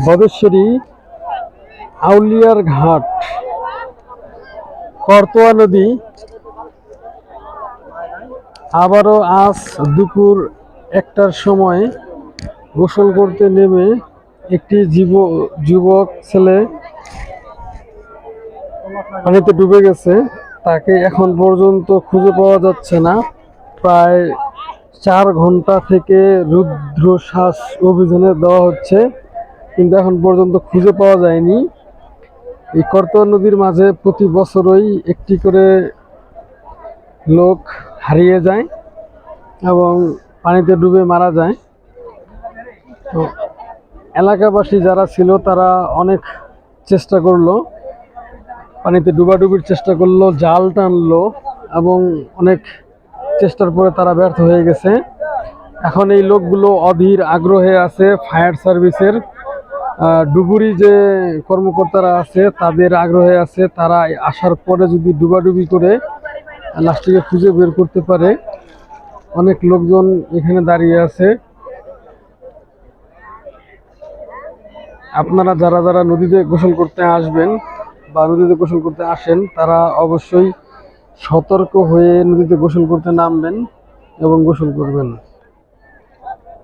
বদেশ্বরী আউলিয়ার ঘাট করতোয়া নদী আবারও আজ দুপুর 1টার সময় গোসল করতে নেমে একটি যুবক ছেলে পানিতে ডুবে গেছে। তাকে এখন পর্যন্ত খুঁজে পাওয়া যাচ্ছে না। প্রায় 4 ঘন্টা থেকে রুদ্ধশ্বাস অভিযানে দেওয়া হচ্ছে, কিন্তু এখন পর্যন্ত খুঁজে পাওয়া যায়নি। এই করতোয়া নদীর মাঝে প্রতি বছরই একটি করে লোক হারিয়ে যায় এবং পানিতে ডুবে মারা যায়। তো এলাকাবাসী যারা ছিল তারা অনেক চেষ্টা করলো, পানিতে ডুবাডুবির চেষ্টা করলো, জাল টানলো এবং অনেক চেষ্টার পরে তারা ব্যর্থ হয়ে গেছে। এখন এই লোকগুলো অধীর আগ্রহে আছে ফায়ার সার্ভিসের, ডুবুরি যে কর্মকর্তারা আছে তাদের আগ্রহে আছে, তারা আসার পরে যদি ডুবাডুবি করে লাশটিকে খুঁজে বের করতে পারে। অনেক লোকজন এখানে দাঁড়িয়ে আছে। আপনারা যারা যারা নদীতে গোসল করতে আসবেন বা নদীতে গোসল করতে আসেন, তারা অবশ্যই সতর্ক হয়ে নদীতে গোসল করতে নামবেন এবং গোসল করবেন।